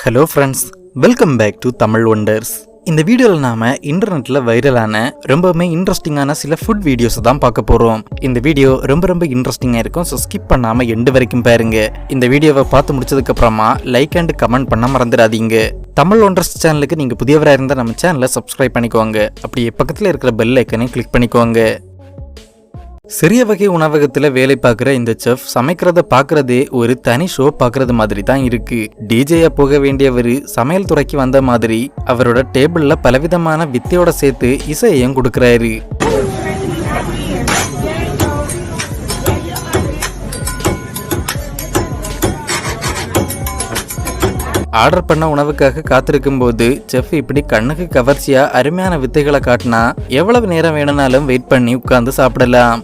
Hello friends, welcome back to Tamil wonders. இந்த வீடியோவில் நாம இன்டர்நெட்ல வைரலான ரொம்பவுமே இன்ட்ரெஸ்டிங்கான சில ஃபுட் வீடியோஸ் தான் பார்க்க போறோம். இந்த வீடியோ ரொம்ப இன்ட்ரெஸ்டிங்கா இருக்கும். ஸோ ஸ்கிப் பண்ணாம எண்டு வரைக்கும் பாருங்க. இந்த வீடியோவை பார்த்து முடிச்சதுக்கு அப்புறமா லைக் அண்ட் கமெண்ட் பண்ண மறந்துடாதீங்க. தமிழ் ஒண்டர்ஸ் சேனலுக்கு நீங்க புதியவராக இருந்தால் நம்ம சேனலை சப்ஸ்கிரைப் பண்ணிக்கோங்க. அப்படியே பக்கத்தில் இருக்கிற பெல் ஐக்கனையும் கிளிக் பண்ணிக்கோங்க. சிறிய வகை உணவகத்துல வேலை பார்க்குற இந்த செஃப் சமைக்கிறத பார்க்கறதே ஒரு தனி ஷோ பார்க்கறது மாதிரி தான் இருக்கு. டிஜேயா போக வேண்டியவர் சமையல் துறைக்கு வந்த மாதிரி அவரோட டேபிள்ல பலவிதமான வித்தையோட சேர்த்து இசையையும் கொடுக்கறாரு. ஆர்டர் பண்ண உணவுக்காக காத்திருக்கும் போது செஃப் இப்படி கண்ணுக்கு கவர்ச்சியா அருமையான வித்தைகளை காட்டினா எவ்வளவு நேரம் வேணும்னாலும் வெயிட் பண்ணி உட்கார்ந்து சாப்பிடலாம்.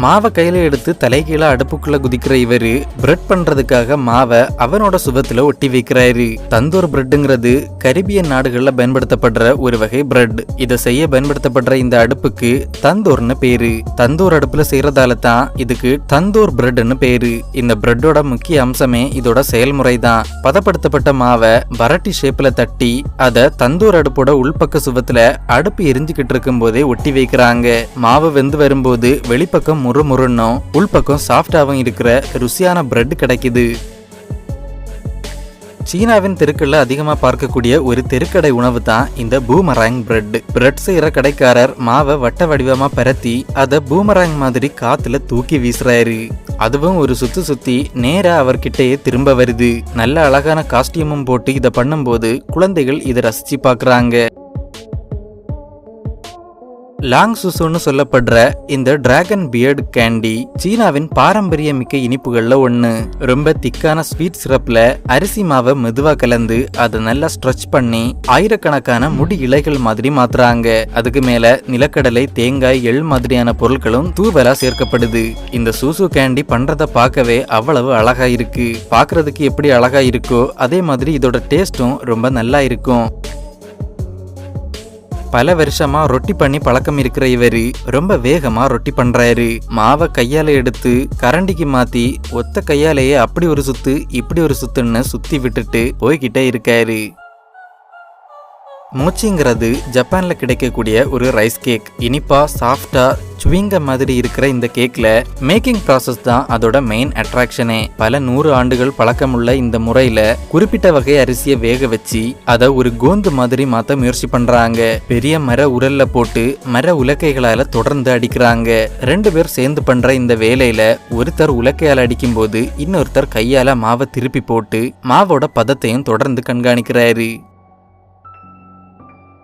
மாவை கையில எடுத்து தலைகீழ அடுப்புக்குள்ள குதிக்கிற இவரு பிரெட் பண்றதுக்காக மாவை அவனோட சுவத்துல ஒட்டி வைக்கிறாரு. தந்தூர் பிரெட்ங்கிறது கரிபியன் நாடுகள்ல பயன்படுத்தப்படுற ஒரு வகை பிரெட். இதை செய்ய பயன்படுத்தப்படுற இந்த அடுப்புக்கு தந்தூர்னு பேரு. தந்தூர் அடுப்புல செய்யறதால தான் இதுக்கு தந்தூர் பிரெட்னு பேரு. இந்த பிரெட்டோட முக்கிய அம்சமே இதோட செயல்முறை தான். பதப்படுத்தப்பட்ட மாவை வரட்டி ஷேப்ல தட்டி அதை தந்தூர் அடுப்போட உள்பக்க சுவத்துல அடுப்பு எரிஞ்சுக்கிட்டு இருக்கும் போதே ஒட்டி வைக்கிறாங்க. மாவு வெந்து வரும்போது வெளிப்பக்கம் முறுமுறுன்னும் உள்பக்கம் சாஃப்டாவும் இருக்கிற ருசியான பிரெட் கிடைக்குது. சீனாவின் தெருக்கள்ல அதிகமா பார்க்கக்கூடிய ஒரு தெருக்கடை உணவு தான் இந்த பூமராங் பிரெட். பிரெட் செய்யற கடைக்காரர் மாவை வட்ட வடிவமா பரத்தி அதை பூமராங் மாதிரி காத்துல தூக்கி வீசுறாரு. அதுவும் ஒரு சுத்தி நேரா அவர்கிட்டயே திரும்ப வருது. நல்ல அழகான காஸ்டியூமும் போட்டு இதை பண்ணும்போது குழந்தைகள் இதை ரசிச்சு பாக்குறாங்க. லாங் சுசுன்னு சொல்லப்படுற இந்த டிராகன் பியர்டு கேண்டி சீனாவின் பாரம்பரிய மிக்க இனிப்புகள்ல ஒண்ணு. ரொம்ப திக்கான ஸ்வீட் சிரப்ல அரிசி மாவை மெதுவா கலந்து அதை நல்லா ஸ்ட்ரெச் பண்ணி ஆயிரக்கணக்கான முடி இலைகள் மாதிரி மாத்துறாங்க. அதுக்கு மேல நிலக்கடலை, தேங்காய், எள் மாதிரியான பொருட்களும் தூவலா சேர்க்கப்படுது. இந்த சூசு கேண்டி பண்றத பார்க்கவே அவ்வளவு அழகா இருக்கு. பாக்குறதுக்கு எப்படி அழகா இருக்கோ அதே மாதிரி இதோட டேஸ்டும் ரொம்ப நல்லா இருக்கும். பல வருஷமா ரொட்டி பண்ணி பழக்கம் இருக்கிற இவரு ரொம்ப வேகமா ரொட்டி பண்றாரு. மாவை கையால எடுத்து கரண்டிக்கு மாத்தி ஒத்த கையாலேயே அப்படி ஒரு சுத்து இப்படி ஒரு சுத்துன்னு சுத்தி விட்டுட்டு போய்கிட்டே இருக்காரு. மோச்சிங்கிறது ஜப்பான்ல கிடைக்கக்கூடிய ஒரு ரைஸ் கேக். இனிப்பா சாஃப்டா சுவிங்க மாதிரி இருக்கிற இந்த கேக்ல மேக்கிங் ப்ராசஸ் தான் அதோட மெயின் அட்ராக்ஷனே. பல 100 ஆண்டுகள் பழக்கமுள்ள இந்த முறையில குறிப்பிட்ட வகை அரிசியை வேக வச்சு அதை ஒரு கோந்து மாதிரி மாத்த முயற்சி பண்றாங்க. பெரிய மர உரல்ல போட்டு மர உலக்கைகளால தொடர்ந்து அடிக்கிறாங்க. 2 பேர் சேர்ந்து பண்ற இந்த வேலையில ஒருத்தர் உலக்கையால அடிக்கும் போது இன்னொருத்தர் கையால மாவை திருப்பி போட்டு மாவோட பதத்தையும் தொடர்ந்து கண்காணிக்கிறாரு.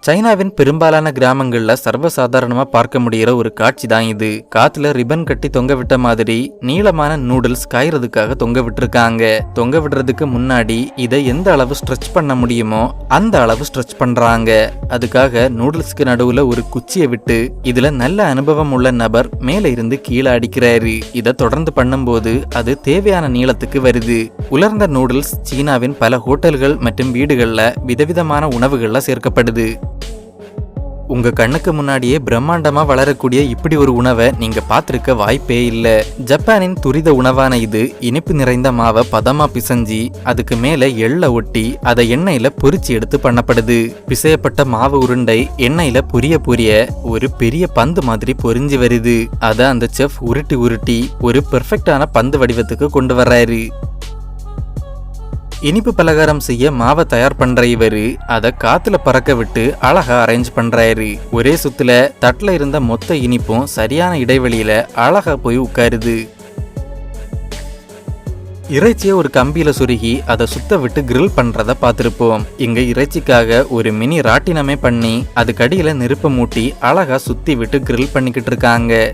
சைனாவின் பெரும்பாலான கிராமங்கள்ல சர்வசாதாரணமா பார்க்க முடிகிற ஒரு காட்சி தான் இது. காத்துல ரிப்பன் கட்டி தொங்க விட்ட மாதிரி நீளமான நூடுல்ஸ் காயறதுக்காக தொங்க விட்டுருக்காங்க. தொங்க விடுறதுக்கு முன்னாடி இதை எந்த அளவு ஸ்ட்ரெச் பண்ண முடியுமோ அந்த அளவு ஸ்ட்ரெச் பண்றாங்க. அதுக்காக நூடுல்ஸ்க்கு நடுவுல ஒரு குச்சியை விட்டு இதுல நல்ல அனுபவம் உள்ள நபர் மேல இருந்து கீழே அடிக்கிறாரு. இதை தொடர்ந்து பண்ணும்போது அது தேவையான நீளத்துக்கு வருது. உலர்ந்த நூடுல்ஸ் சீனாவின் பல ஹோட்டல்கள் மற்றும் வீடுகள்ல விதவிதமான உணவுகள்ல சேர்க்கப்படுது. உங்க கண்ணுக்கு முன்னாடியே பிரம்மாண்டமா வளரக்கூடிய இப்படி ஒரு உணவை நீங்க பார்த்திருக்க வாய்ப்பே இல்ல. ஜப்பானின் துரித உணவான இது இனிப்பு நிறைந்த மாவை பதமா பிசைஞ்சி அதுக்கு மேல எள்ள ஒட்டி அதை எண்ணெயில பொரிச்சு எடுத்து பண்ணப்படுது. பிசையப்பட்ட மாவு உருண்டை எண்ணெயில பொரிய ஒரு பெரிய பந்து மாதிரி பொரிஞ்சு வருது. அதை அந்த செஃப் உருட்டி ஒரு பெர்ஃபெக்டான பந்து வடிவத்துக்கு கொண்டு வர்றாரு. இனிப்பு பலகாரம் செய்ய மாவை தயார் பண்ற இவரு அதை காத்துல பறக்க விட்டு அழகா அரேஞ்ச் பண்றாரு. ஒரே சுத்துல தட்டுல இருந்த மொத்த இனிப்பும் சரியான இடைவெளியில அழகா போய் உட்காருது. இறைச்சியை ஒரு கம்பியில சுருகி அதை சுத்த விட்டு கிரில் பண்றத பார்த்திருப்போம். இங்க இறைச்சிக்காக ஒரு மினி ராட்டினமே பண்ணி அதுக்கடியில நெருப்ப மூட்டி அழகா சுத்தி விட்டு கிரில் பண்ணிக்கிட்டு இருக்காங்க.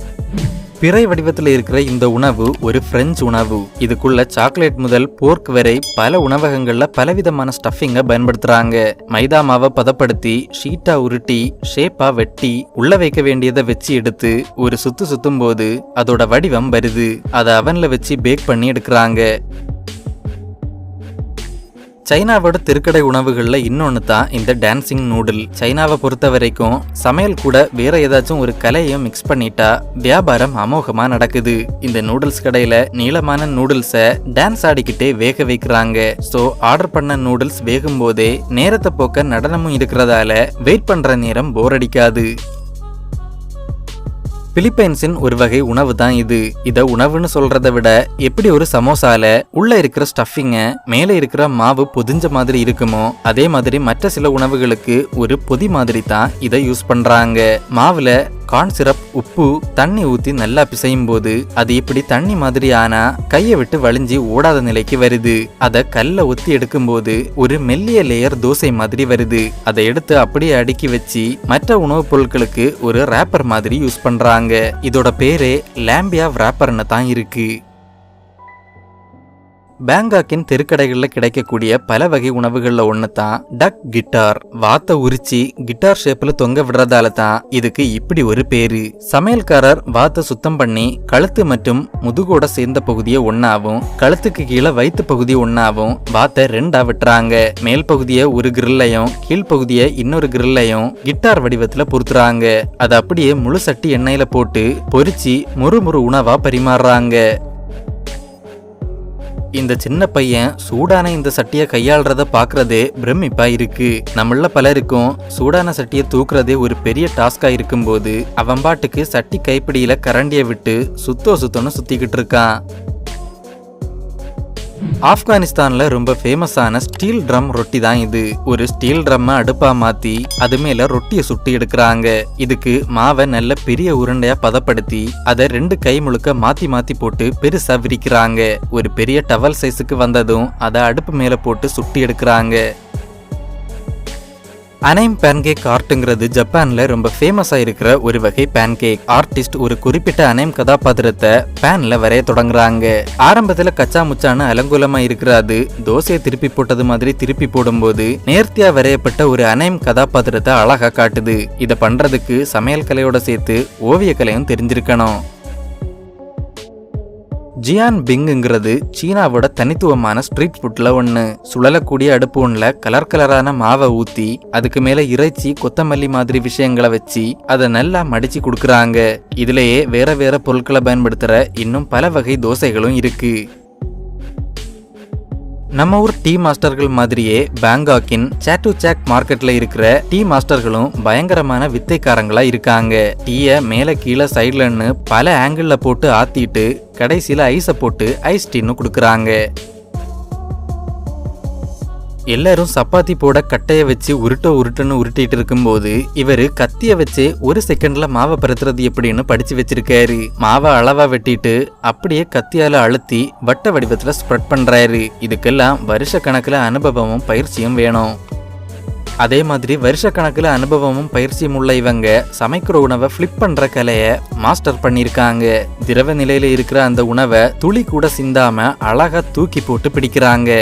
பிறை வடிவத்தில் இருக்கிற இந்த உணவு ஒரு பிரெஞ்சு உணவு. இதுக்குள்ள சாக்லேட் முதல் போர்க் வரை பல உணவகங்கள்ல பலவிதமான ஸ்டஃபிங்க பயன்படுத்துறாங்க. மைதா மாவை பதப்படுத்தி ஷீட்டா உருட்டி ஷேப்பா வெட்டி உள்ள வைக்க வேண்டியதை வச்சு எடுத்து ஒரு சுத்தும் போது அதோட வடிவம் வருது. அதை அவன்ல வச்சு பேக் பண்ணி எடுக்கிறாங்க. சைனாவோட தெருக்கடை உணவுகள்ல இன்னொன்னு தான் இந்த டான்சிங் நூடுல். சைனாவை பொறுத்த வரைக்கும் சமையல் கூட வேற ஏதாச்சும் ஒரு கலையும் மிக்ஸ் பண்ணிட்டா வியாபாரம் அமோகமா நடக்குது. இந்த நூடுல்ஸ் கடையில நீளமான நூடுல்ஸை டான்ஸ் ஆடிக்கிட்டே வேக வைக்கிறாங்க. சோ ஆர்டர் பண்ண நூடுல்ஸ் வேகும் போதே நேரத்தை போக்க நடனமும் இருக்கிறதால வெயிட் பண்ற நேரம் போர் அடிக்காது. பிலிப்பைன்ஸின் ஒரு வகை உணவு தான் இது. இத உணவுன்னு சொல்றதை விட எப்படி ஒரு சமோசால உள்ள இருக்கிற ஸ்டஃபிங்க மேலே இருக்கிற மாவு பொதிஞ்ச மாதிரி இருக்குமோ அதே மாதிரி மற்ற சில உணவுகளுக்கு ஒரு பொதி மாதிரி தான் இதை யூஸ் பண்றாங்க. மாவுல கார்ன் சிரப், உப்பு, தண்ணி ஊத்தி நல்லா பிசையும் போது அது இப்படி தண்ணி மாதிரி ஆனா கையை விட்டு வலிஞ்சு ஓடாத நிலைக்கு வருது. அத கல்ல ஒத்தி எடுக்கும் போது ஒரு மெல்லிய லேயர் தோசை மாதிரி வருது. அதை எடுத்து அப்படியே அடுக்கி வச்சு மற்ற உணவுப் பொருட்களுக்கு ஒரு ரேப்பர் மாதிரி யூஸ் பண்றாங்க. இதோட பேரே லாம்பியா ராப்பர்னு தான் இருக்கு. பேங்காக்கின் தெருக்கடைகளில் கிடைக்கக்கூடிய பல வகை உணவுகள்ல ஒன்று தான் டக் கிட்டார். வாத்தை உரிச்சு கிட்டார் ஷேப்ல தொங்க விடுறதால தான் இதுக்கு இப்படி ஒரு பேரு. சமையல்காரர் வாத்தை சுத்தம் பண்ணி கழுத்து மற்றும் முதுகோட சேர்ந்த பகுதியை ஒன்னாவும் கழுத்துக்கு கீழே வயிற்று பகுதி ஒன்னாவும் வாத்தை ரெண்டா விட்டுறாங்க. மேல் பகுதியை ஒரு கிரில்லையும் கீழ்பகுதியை இன்னொரு கிரில்லையும் கிட்டார் வடிவத்துல பொறுத்துறாங்க. அதை அப்படியே முழு சட்டி எண்ணெயில போட்டு பொரிச்சு முறுமுறு உணவா பரிமாறுறாங்க. இந்த சின்ன பையன் சூடான இந்த சட்டியை கையாளுறத பாக்குறதே பிரமிப்பா இருக்கு. நம்மள பலருக்கும் சூடான சட்டியை தூக்குறதே ஒரு பெரிய டாஸ்கா இருக்கும் போது அவன் பாட்டுக்கு சட்டி கைப்பிடியில கரண்டியை விட்டு சுத்தோன்னு சுத்திக்கிட்டு இருக்கான். ஆப்கானிஸ்தான்ல ரொம்ப ஃபேமஸான ஸ்டீல் ட்ரம் ரொட்டி தான் இது. ஒரு ஸ்டீல் ட்ரம்மை அடுப்பா மாத்தி அது மேல ரொட்டியை சுட்டி எடுக்கிறாங்க. இதுக்கு மாவை நல்ல பெரிய உருண்டையா பதப்படுத்தி அதை 2 கை முழுக்க மாத்தி மாத்தி போட்டு பெருசா விரிக்கிறாங்க. ஒரு பெரிய டவல் சைஸுக்கு வந்ததும் அதை அடுப்பு மேல போட்டு சுட்டி எடுக்கிறாங்க. அனைம் பேன்கேக் ஆர்ட்ங்கிறது ஜப்பான்ல ரொம்ப ஃபேமஸா இருக்கிற ஒரு வகை பேன்கேக். ஆர்டிஸ்ட் ஒரு குறிப்பிட்ட அனைம் கதாபாத்திரத்தை பேன்ல வரைய தொடங்குறாங்க. ஆரம்பத்துல கச்சா முச்சான அலங்கோலமா இருக்கிறது தோசையை திருப்பி போட்டது மாதிரி திருப்பி போடும்போது நேர்த்தியா வரையப்பட்ட ஒரு அனைம் கதாபாத்திரத்தை அழகா காட்டுது. இதை பண்றதுக்கு சமையல் கலையோட சேர்த்து ஓவிய கலையும் தெரிஞ்சிருக்கணும். ஜியான் பிங்கிறது சீனாவோட தனித்துவமான ஸ்ட்ரீட் ஃபுட்ல ஒண்ணு. சுழலக்கூடிய அடுப்பு ஒண்ணுல கலரான மாவை ஊத்தி அதுக்கு மேல இறைச்சி, கொத்தமல்லி மாதிரி விஷயங்களை வச்சு அதை நல்லா மடிச்சு கொடுக்கறாங்க. இதுலயே வேற பொருட்களை பயன்படுத்துற இன்னும் பல வகை தோசைகளும் இருக்கு. நம்ம ஊர் டீ மாஸ்டர்கள் மாதிரியே பேங்காக்கின் சாட்டுசாக் மார்க்கெட்ல இருக்கிற டீ மாஸ்டர்களும் பயங்கரமான வித்தைக்காரங்களா இருக்காங்க. டீயை மேல கீழே சைட்லன்னு பல ஆங்கிள் போட்டு ஆத்திட்டு கடைசியில ஐஸை போட்டு ஐஸ் டீன்னு கொடுக்கறாங்க. எல்லாரும் சப்பாத்தி போட கட்டைய வச்சு உருட்டுன்னு உருட்டிட்டு இருக்கும்போது இவரு கத்திய வச்சு 1 செகண்ட்ல மாவை பரத்துறது எப்படின்னு படிச்சு வச்சிருக்காரு. மாவை அளவா வெட்டிட்டு அப்படியே கத்தியால அழுத்தி வட்ட வடிவத்துல ஸ்ப்ரெட் பண்றாரு. இதுக்கெல்லாம் வருஷ கணக்குல அனுபவமும் பயிற்சியும் வேணும். அதே மாதிரி வருஷ கணக்குல அனுபவமும் பயிற்சியும் உள்ள இவங்க சமைக்கிற உணவை ஃபிளிப் பண்ற கலையை மாஸ்டர் பண்ணிருக்காங்க. திரவ நிலையில இருக்கிற அந்த உணவை துளி கூட சிந்தாம அழகா தூக்கி போட்டு பிடிக்கிறாங்க.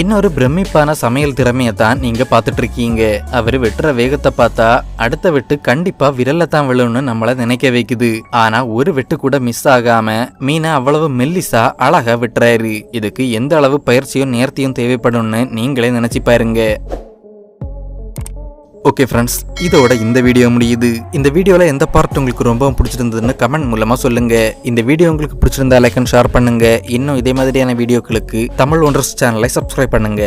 இன்னொரு பிரமிப்பான சமையல் திறமையை தான் நீங்க பாத்துட்டு இருக்கீங்க. அவரு வெட்டுற வேகத்தை பார்த்தா அடுத்த வெட்டு கண்டிப்பா விரல்ல தான் விழுன்னு நம்மள நினைக்க வைக்குது. ஆனா ஒரு வெட்டு கூட மிஸ் ஆகாம மீனை அவ்வளவு மெல்லிசா அழகா வெட்டுறாரு. இதுக்கு எந்த அளவு பயிற்சியும் நேர்த்தியும் தேவைப்படும்னு நீங்களே நினைச்சு பாருங்க. ஓகே ஃப்ரெண்ட்ஸ், இதோட இந்த வீடியோ முடியுது. இந்த வீடியோவில் எந்த பார்ட் உங்களுக்கு ரொம்ப பிடிச்சிருந்ததுன்னு கமெண்ட் மூலமாக சொல்லுங்க. இந்த வீடியோ உங்களுக்கு பிடிச்சிருந்தா லைக் அண்ட் ஷேர் பண்ணுங்க. இன்னும் இதே மாதிரியான வீடியோக்களுக்கு தமிழ் ஒண்டர்ஸ் சேனலை சப்ஸ்கிரைப் பண்ணுங்க.